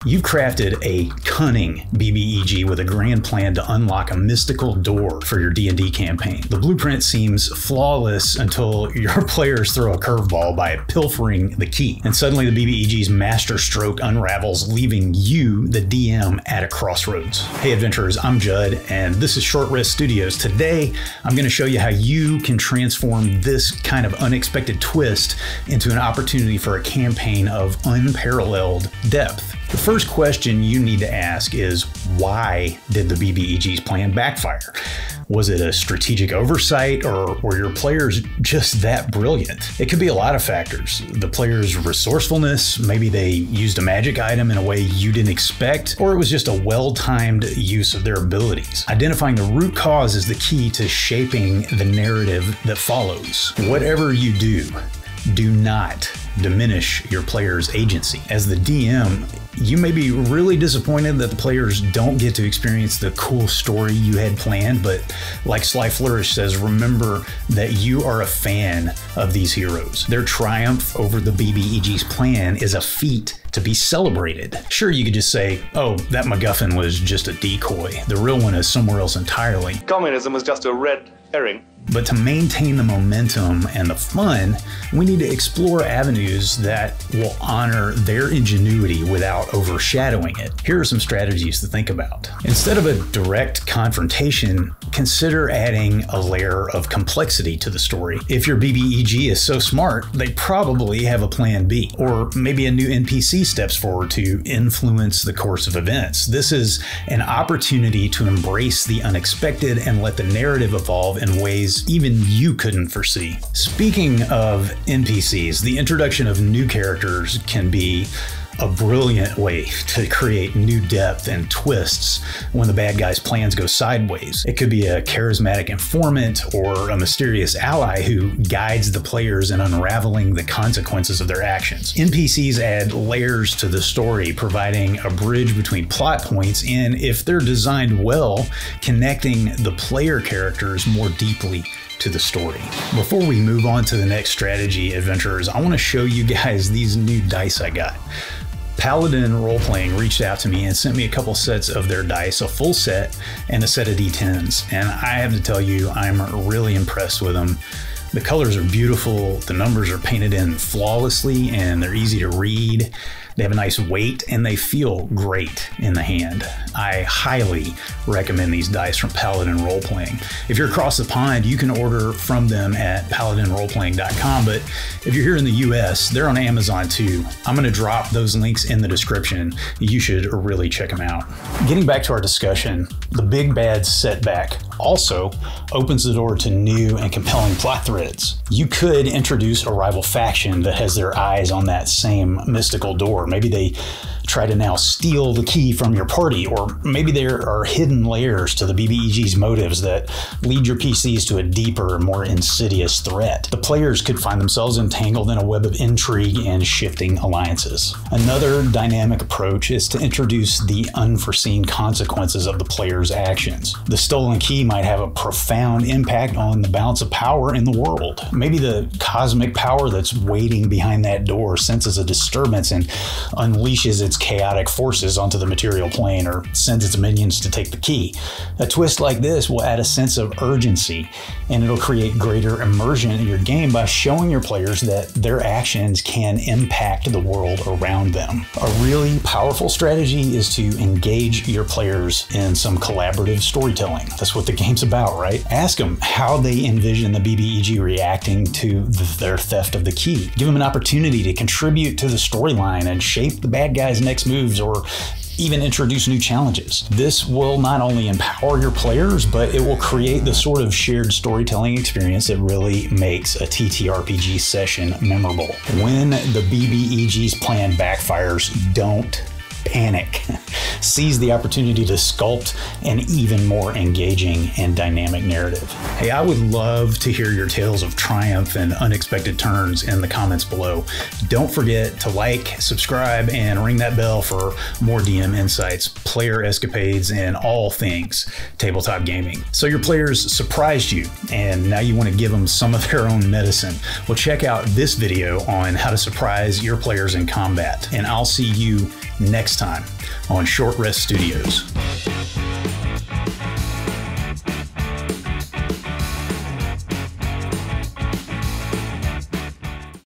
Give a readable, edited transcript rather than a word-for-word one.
You've crafted a cunning BBEG with a grand plan to unlock a mystical door for your D&D campaign. The blueprint seems flawless until your players throw a curveball by pilfering the key, and suddenly the BBEG's master stroke unravels, leaving you, the DM, at a crossroads. Hey adventurers, I'm Judd, and this is Short Rest Studios. Today, I'm going to show you how you can transform this kind of unexpected twist into an opportunity for a campaign of unparalleled depth. The first question you need to ask is, why did the BBEG's plan backfire? Was it a strategic oversight, or were your players just that brilliant? It could be a lot of factors. The players' resourcefulness, maybe they used a magic item in a way you didn't expect, or it was just a well-timed use of their abilities. Identifying the root cause is the key to shaping the narrative that follows. Whatever you do not diminish your players' agency. As the DM, you may be really disappointed that the players don't get to experience the cool story you had planned, but like Sly Flourish says, remember that you are a fan of these heroes. Their triumph over the BBEG's plan is a feat to be celebrated. Sure, you could just say, oh, that MacGuffin was just a decoy. The real one is somewhere else entirely. Communism was just a red herring. But to maintain the momentum and the fun, we need to explore avenues that will honor their ingenuity without overshadowing it. Here are some strategies to think about. Instead of a direct confrontation, consider adding a layer of complexity to the story. If your BBEG is so smart, they probably have a plan B, or maybe a new NPC steps forward to influence the course of events. This is an opportunity to embrace the unexpected and let the narrative evolve in ways even you couldn't foresee. Speaking of NPCs, the introduction of new characters can be a brilliant way to create new depth and twists when the bad guy's plans go sideways. It could be a charismatic informant or a mysterious ally who guides the players in unraveling the consequences of their actions. NPCs add layers to the story, providing a bridge between plot points and, if they're designed well, connecting the player characters more deeply to the story. Before we move on to the next strategy, adventurers, I want to show you guys these new dice I got. Paladin Roleplaying reached out to me and sent me a couple sets of their dice, a full set and a set of D10s, and I have to tell you, I'm really impressed with them. The colors are beautiful, the numbers are painted in flawlessly, and they're easy to read. They have a nice weight and they feel great in the hand. I highly recommend these dice from Paladin Roleplaying. If you're across the pond, you can order from them at paladinroleplaying.com, but if you're here in the US, they're on Amazon too. I'm gonna drop those links in the description. You should really check them out. Getting back to our discussion, the big bad setback also opens the door to new and compelling plot threads. You could introduce a rival faction that has their eyes on that same mystical door. Maybe they try to now steal the key from your party, or maybe there are hidden layers to the BBEG's motives that lead your PCs to a deeper, more insidious threat. The players could find themselves entangled in a web of intrigue and shifting alliances. Another dynamic approach is to introduce the unforeseen consequences of the player's actions. The stolen key might have a profound impact on the balance of power in the world. Maybe the cosmic power that's waiting behind that door senses a disturbance and unleashes its chaotic forces onto the material plane, or sends its minions to take the key. A twist like this will add a sense of urgency, and it'll create greater immersion in your game by showing your players that their actions can impact the world around them. A really powerful strategy is to engage your players in some collaborative storytelling. That's what the game's about, right? Ask them how they envision the BBEG reacting to their theft of the key. Give them an opportunity to contribute to the storyline and shape the bad guy's next moves, or even introduce new challenges. This will not only empower your players, but it will create the sort of shared storytelling experience that really makes a TTRPG session memorable. When the BBEG's plan backfires, don't panic. Seize the opportunity to sculpt an even more engaging and dynamic narrative. Hey, I would love to hear your tales of triumph and unexpected turns in the comments below. Don't forget to like, subscribe, and ring that bell for more DM insights, player escapades, and all things tabletop gaming. So your players surprised you, and now you want to give them some of their own medicine. Well, check out this video on how to surprise your players in combat, and I'll see you next next time on Short Rest Studios.